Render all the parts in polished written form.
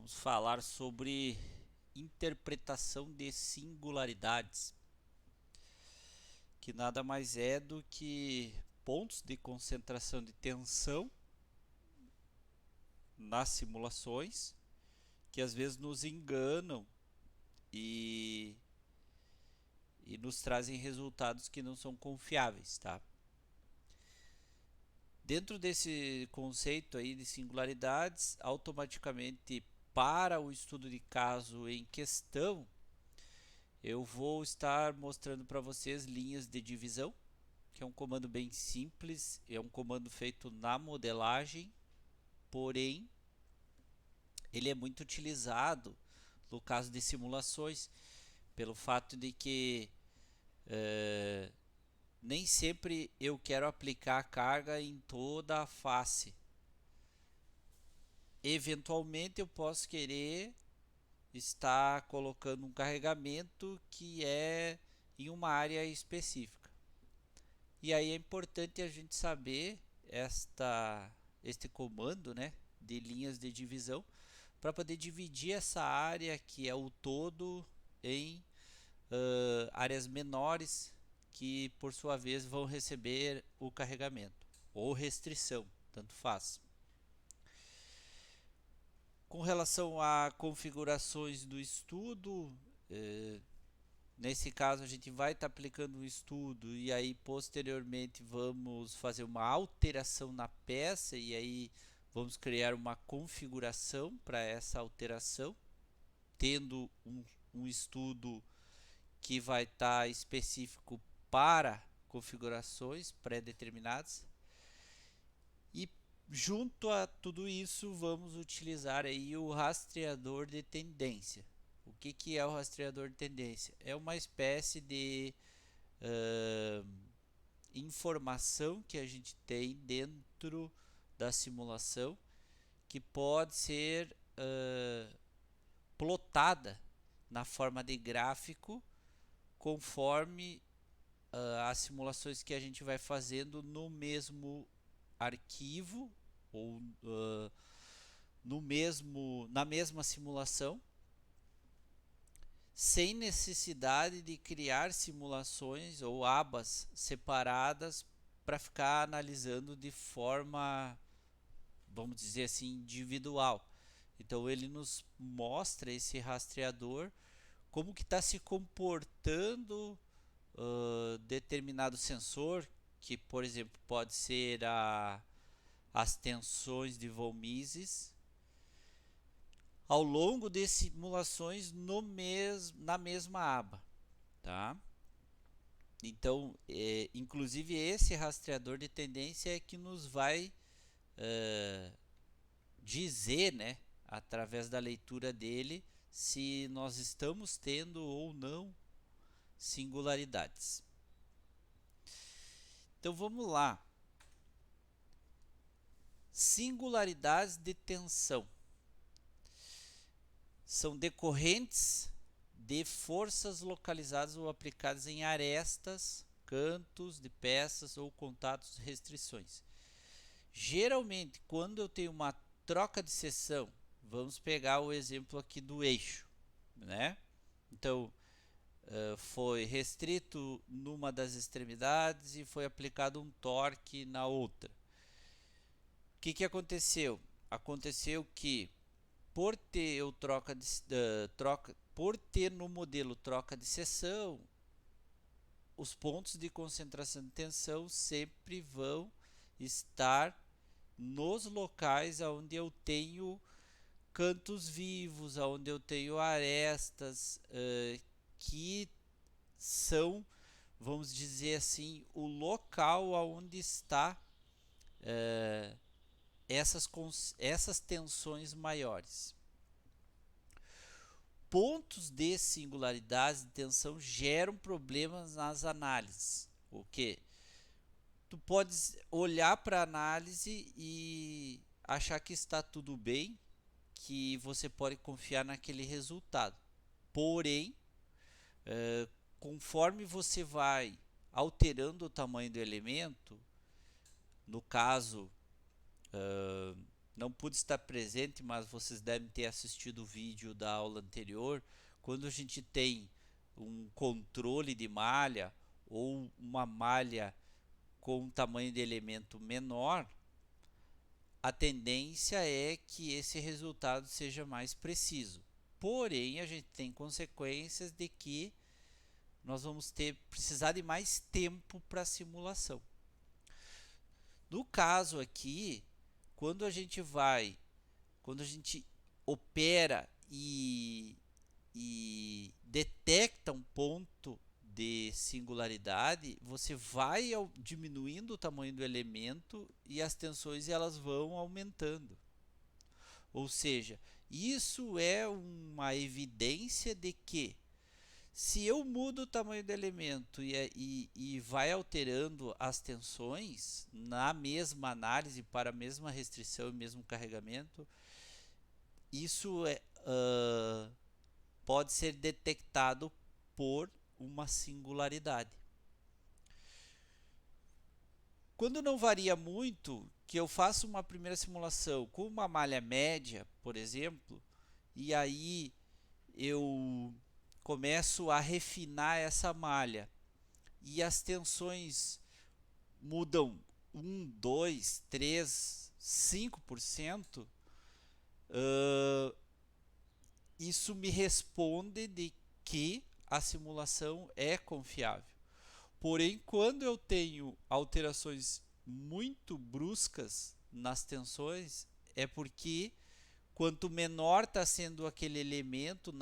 Vamos falar sobre interpretação de singularidades, que nada mais é do que pontos de concentração de tensão nas simulações que às vezes nos enganam e, e nos trazem resultados que não são confiáveis, tá? Dentro desse conceito aí de singularidades, automaticamente para o estudo de caso em questão, eu vou estar mostrando para vocês linhas de divisão, que é um comando bem simples, é um comando feito na modelagem, porém ele é muito utilizado no caso de simulações, pelo fato de que nem sempre eu quero aplicar a carga em toda a face. Eventualmente eu posso querer estar colocando um carregamento que é em uma área específica. E aí é importante a gente saber este comando, né, de linhas de divisão, para poder dividir essa área que é o todo em áreas menores que por sua vez vão receber o carregamento ou restrição, tanto faz. Com relação a configurações do estudo, nesse caso a gente vai estar aplicando um estudo e aí posteriormente vamos fazer uma alteração na peça e aí vamos criar uma configuração para essa alteração, tendo um estudo que vai estar específico para configurações pré-determinadas. E junto a tudo isso vamos utilizar aí o rastreador de tendência. O que é o rastreador de tendência? É uma espécie de informação que a gente tem dentro da simulação que pode ser plotada na forma de gráfico conforme as simulações que a gente vai fazendo no mesmo arquivo ou na mesma simulação, sem necessidade de criar simulações ou abas separadas para ficar analisando de forma, vamos dizer assim, individual. Então ele nos mostra, esse rastreador, como que está se comportando determinado sensor, que por exemplo pode ser as tensões de von Mises, ao longo de simulações na mesma aba, tá? Então, inclusive esse rastreador de tendência é que nos vai dizer, né, através da leitura dele, se nós estamos tendo ou não singularidades. Então vamos lá. Singularidades de tensão são decorrentes de forças localizadas ou aplicadas em arestas, cantos de peças ou contatos de restrições. Geralmente, quando eu tenho uma troca de seção, vamos pegar o exemplo aqui do eixo, né? Então, foi restrito numa das extremidades e foi aplicado um torque na outra. O que aconteceu? Aconteceu que por ter por ter no modelo troca de seção, os pontos de concentração de tensão sempre vão estar nos locais onde eu tenho cantos vivos, onde eu tenho arestas que são, vamos dizer assim, o local onde está essas tensões maiores. Pontos de singularidade de tensão geram problemas nas análises. O que? Tu podes olhar para a análise e achar que está tudo bem, que você pode confiar naquele resultado. Porém, conforme você vai alterando o tamanho do elemento, no caso, não pude estar presente, mas vocês devem ter assistido o vídeo da aula anterior. Quando a gente tem um controle de malha ou uma malha com um tamanho de elemento menor, a tendência é que esse resultado seja mais preciso. Porém, a gente tem consequências de que nós vamos precisar de mais tempo para a simulação. No caso aqui, quando a gente opera e detecta um ponto de singularidade, você vai diminuindo o tamanho do elemento e as tensões elas vão aumentando. Ou seja, isso é uma evidência de que se eu mudo o tamanho do elemento e vai alterando as tensões na mesma análise para a mesma restrição e mesmo carregamento, isso pode ser detectado por uma singularidade. Quando não varia muito, que eu faço uma primeira simulação com uma malha média, por exemplo, e aí eu começo a refinar essa malha e as tensões mudam 1, 2, 3, 5%, isso me responde de que a simulação é confiável. Porém, quando eu tenho alterações muito bruscas nas tensões, é porque quanto menor está sendo aquele elemento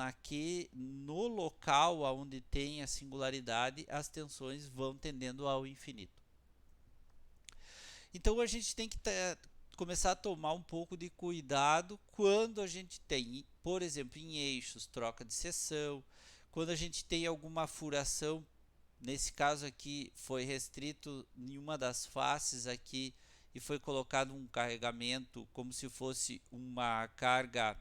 no local onde tem a singularidade, as tensões vão tendendo ao infinito. Então a gente tem que começar a tomar um pouco de cuidado quando a gente tem, por exemplo, em eixos, troca de seção, quando a gente tem alguma furação. Nesse caso aqui foi restrito em uma das faces aqui e foi colocado um carregamento como se fosse uma carga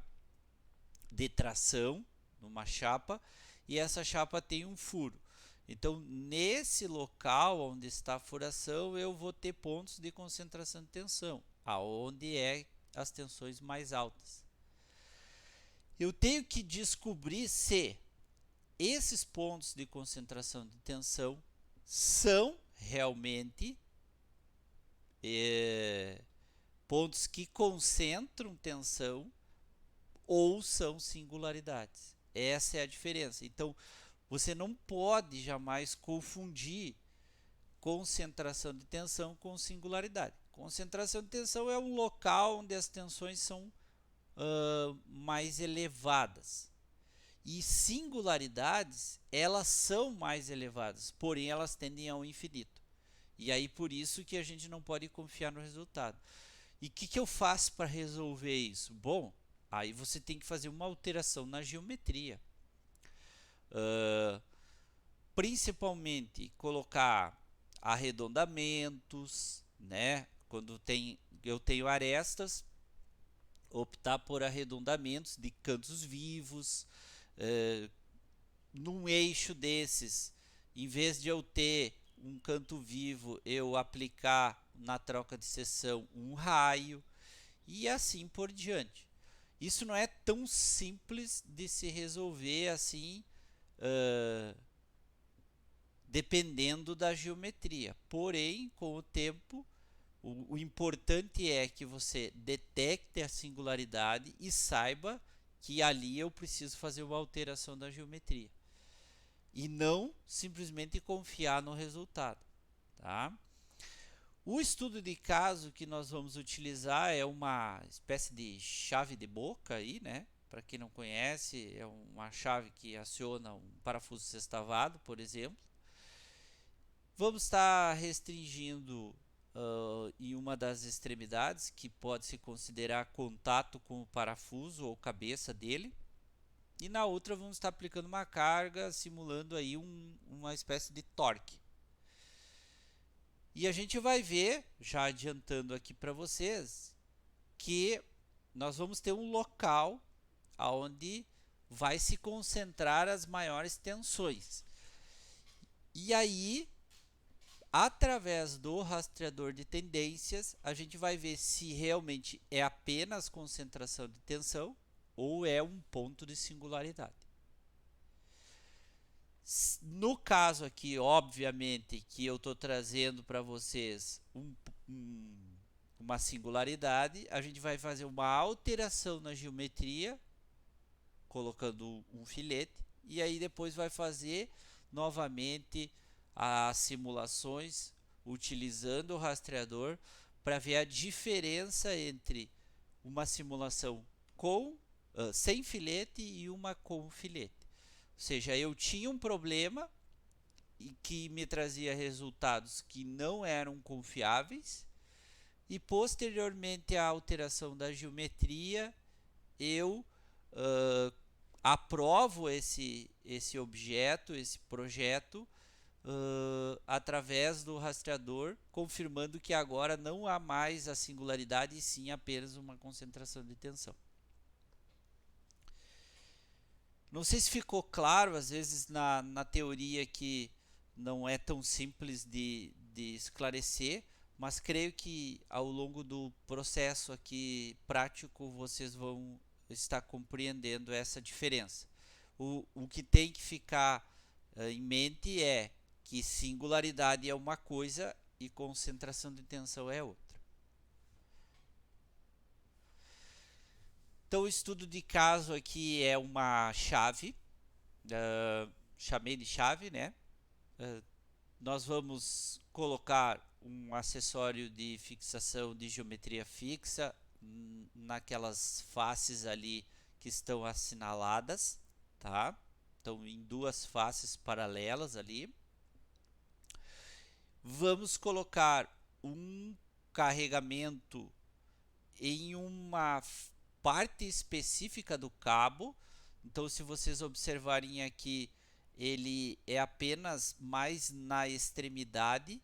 de tração numa chapa, e essa chapa tem um furo. Então, nesse local onde está a furação, eu vou ter pontos de concentração de tensão, aonde é as tensões mais altas. Eu tenho que descobrir se esses pontos de concentração de tensão são realmente pontos que concentram tensão ou são singularidades. Essa é a diferença. Então, você não pode jamais confundir concentração de tensão com singularidade. Concentração de tensão é um local onde as tensões são mais elevadas. E singularidades, elas são mais elevadas, porém elas tendem ao infinito. E aí por isso que a gente não pode confiar no resultado. E o que eu faço para resolver isso? Bom, aí você tem que fazer uma alteração na geometria. Principalmente colocar arredondamentos, né? Quando eu tenho arestas, optar por arredondamentos de cantos vivos. Num eixo desses, em vez de eu ter um canto vivo, eu aplicar na troca de seção um raio e assim por diante. Isso não é tão simples de se resolver assim, dependendo da geometria. Porém, com o tempo, o importante é que você detecte a singularidade e saiba que ali eu preciso fazer uma alteração da geometria. E não simplesmente confiar no resultado. Tá? O estudo de caso que nós vamos utilizar é uma espécie de chave de boca aí, né? Para quem não conhece, é uma chave que aciona um parafuso sextavado, por exemplo. Vamos estar restringindo em uma das extremidades, que pode se considerar contato com o parafuso ou cabeça dele. E na outra vamos estar aplicando uma carga, simulando aí uma espécie de torque. E a gente vai ver, já adiantando aqui para vocês, que nós vamos ter um local onde vai se concentrar as maiores tensões. E aí, através do rastreador de tendências, a gente vai ver se realmente é apenas concentração de tensão ou é um ponto de singularidade. No caso aqui, obviamente, que eu estou trazendo para vocês uma singularidade, a gente vai fazer uma alteração na geometria, colocando um filete, e aí depois vai fazer novamente as simulações utilizando o rastreador para ver a diferença entre uma simulação sem filete e uma com filete. Ou seja, eu tinha um problema e que me trazia resultados que não eram confiáveis, e posteriormente à alteração da geometria eu aprovo esse objeto, esse projeto, através do rastreador, confirmando que agora não há mais a singularidade e sim apenas uma concentração de tensão. Não sei se ficou claro, às vezes na teoria, que não é tão simples de esclarecer, mas creio que ao longo do processo aqui prático vocês vão estar compreendendo essa diferença. O que tem que ficar em mente é que singularidade é uma coisa e concentração de tensão é outra. Então o estudo de caso aqui é uma chave, chamei de chave, né? Nós vamos colocar um acessório de fixação de geometria fixa naquelas faces ali que estão assinaladas, tá? Então em duas faces paralelas ali. Vamos colocar um carregamento em uma parte específica do cabo. Então se vocês observarem aqui, ele é apenas mais na extremidade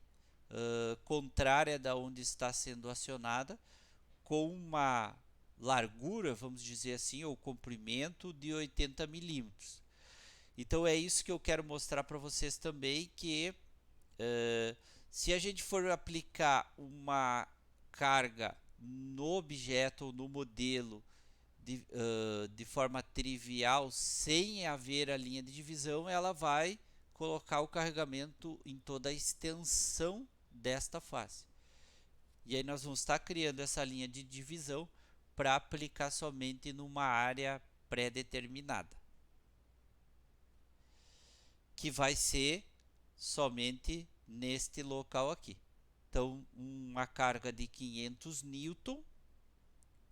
contrária da onde está sendo acionada, com uma largura, vamos dizer assim, ou comprimento de 80 milímetros. Então é isso que eu quero mostrar para vocês também, que se a gente for aplicar uma carga no objeto ou no modelo de forma trivial, sem haver a linha de divisão, ela vai colocar o carregamento em toda a extensão desta face. E aí nós vamos estar criando essa linha de divisão para aplicar somente numa área pré-determinada, que vai ser somente neste local aqui. Então, uma carga de 500 newton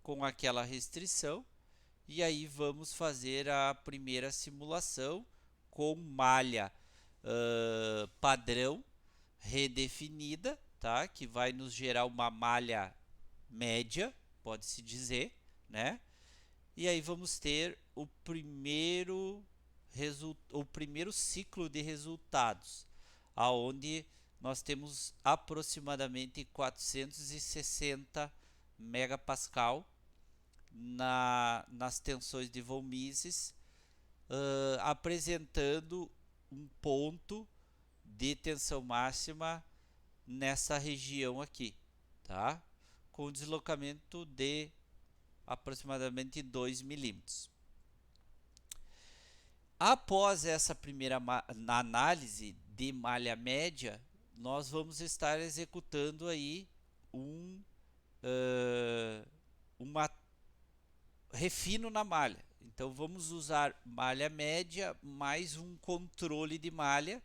com aquela restrição, e aí vamos fazer a primeira simulação com malha padrão redefinida, tá? Que vai nos gerar uma malha média, pode-se dizer, né? E aí vamos ter o primeiro ciclo de resultados, aonde nós temos aproximadamente 460 megapascal nas tensões de von Mises, apresentando um ponto de tensão máxima nessa região aqui, tá? Com deslocamento de aproximadamente 2 milímetros. Após essa primeira análise de malha média, nós vamos estar executando aí uma refino na malha. Então vamos usar malha média mais um controle de malha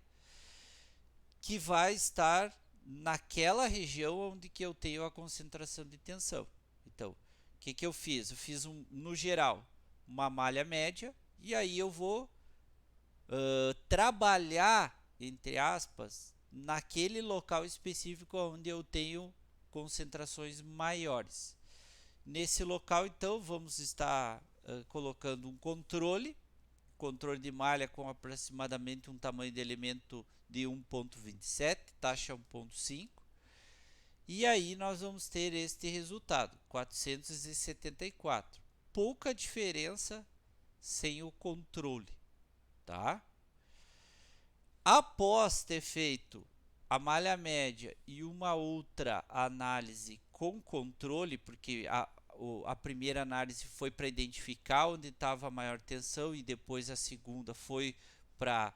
que vai estar naquela região onde que eu tenho a concentração de tensão. Então, o que eu fiz? Eu fiz no geral uma malha média, e aí eu vou trabalhar, entre aspas, naquele local específico onde eu tenho concentrações maiores. Nesse local, então, vamos estar colocando um controle de malha com aproximadamente um tamanho de elemento de 1.27, taxa 1.5, e aí nós vamos ter este resultado, 474. Pouca diferença sem o controle, tá? Após ter feito a malha média e uma outra análise com controle, porque a primeira análise foi para identificar onde estava a maior tensão e depois a segunda foi para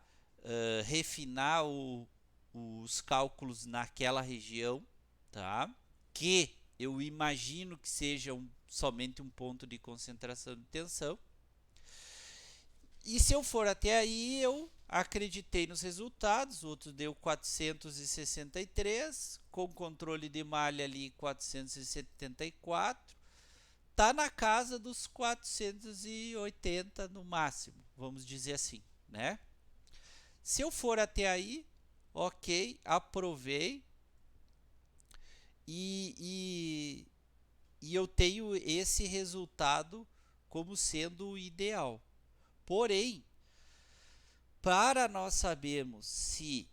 refinar os cálculos naquela região, tá? Que eu imagino que seja somente um ponto de concentração de tensão. E se eu for até aí, eu acreditei nos resultados, o outro deu 463, com controle de malha ali 474, tá na casa dos 480 no máximo, vamos dizer assim, né? Se eu for até aí, ok, aprovei e eu tenho esse resultado como sendo o ideal. Porém, para nós sabermos se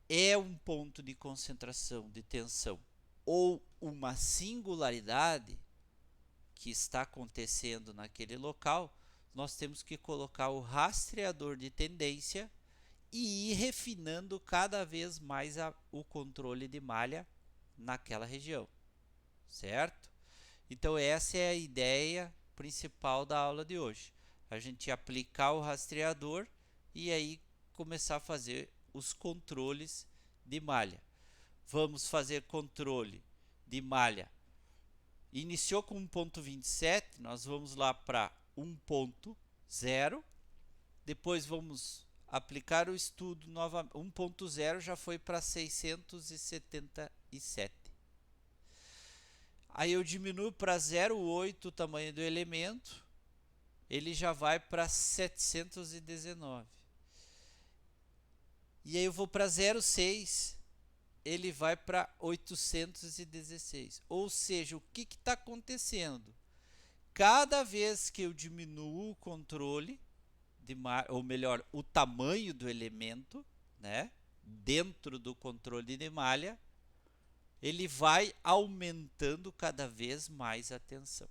é um ponto de concentração de tensão ou uma singularidade que está acontecendo naquele local, nós temos que colocar o rastreador de tendência e ir refinando cada vez mais o controle de malha naquela região, certo? Então essa é a ideia principal da aula de hoje. A gente aplicar o rastreador e aí começar a fazer os controles de malha. Vamos fazer controle de malha. Iniciou com 1.27, nós vamos lá para 1.0. Depois vamos aplicar o estudo novamente. 1.0 já foi para 677. Aí eu diminuo para 0,8 o tamanho do elemento, ele já vai para 719. E aí eu vou para 0,6, ele vai para 816. Ou seja, o que está acontecendo? Cada vez que eu diminuo o controle, ou melhor, o tamanho do elemento, né, dentro do controle de malha, ele vai aumentando cada vez mais a tensão.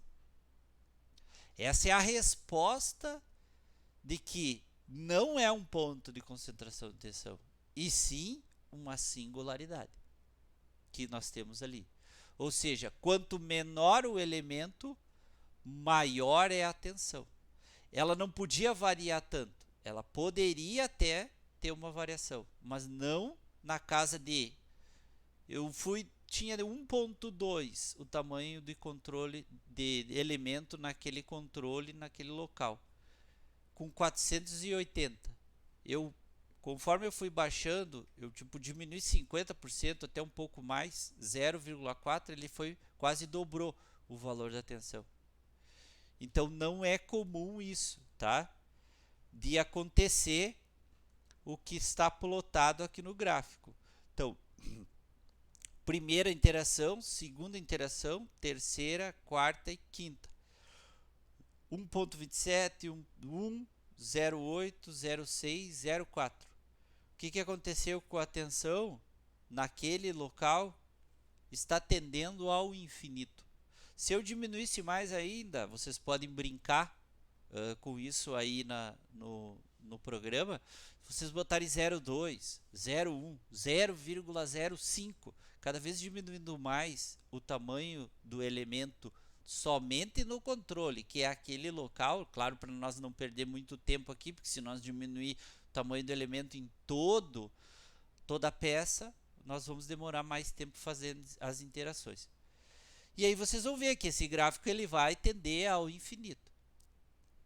Essa é a resposta de que não é um ponto de concentração de tensão, e sim uma singularidade que nós temos ali. Ou seja, quanto menor o elemento, maior é a tensão. Ela não podia variar tanto. Ela poderia até ter uma variação, mas não na casa de... tinha 1.2 o tamanho de controle de elemento naquele controle, naquele local. Com 480. Conforme eu fui baixando, eu diminui 50%, até um pouco mais, 0,4, ele quase dobrou o valor da tensão. Então não é comum isso, tá? De acontecer o que está plotado aqui no gráfico. Então, primeira interação, segunda interação, terceira, quarta e quinta. 1.27, 1, 0,8, 0,6, 0,4. O que aconteceu com a tensão naquele local? Está tendendo ao infinito. Se eu diminuísse mais ainda, vocês podem brincar com isso aí no programa, vocês botarem 0,2, 0,1, 0,05, cada vez diminuindo mais o tamanho do elemento somente no controle, que é aquele local, claro, para nós não perder muito tempo aqui, porque se nós diminuir o tamanho do elemento em toda a peça, nós vamos demorar mais tempo fazendo as interações. E aí vocês vão ver que esse gráfico ele vai tender ao infinito.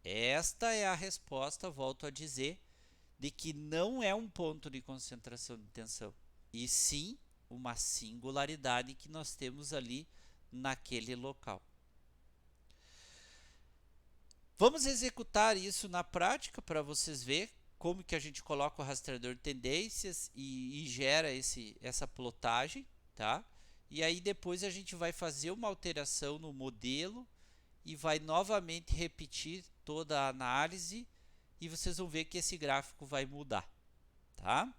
Esta é a resposta, volto a dizer, de que não é um ponto de concentração de tensão, e sim uma singularidade que nós temos ali naquele local. Vamos executar isso na prática para vocês verem como que a gente coloca o rastreador de tendências e gera essa plotagem, tá? E aí depois a gente vai fazer uma alteração no modelo e vai novamente repetir toda a análise e vocês vão ver que esse gráfico vai mudar, tá?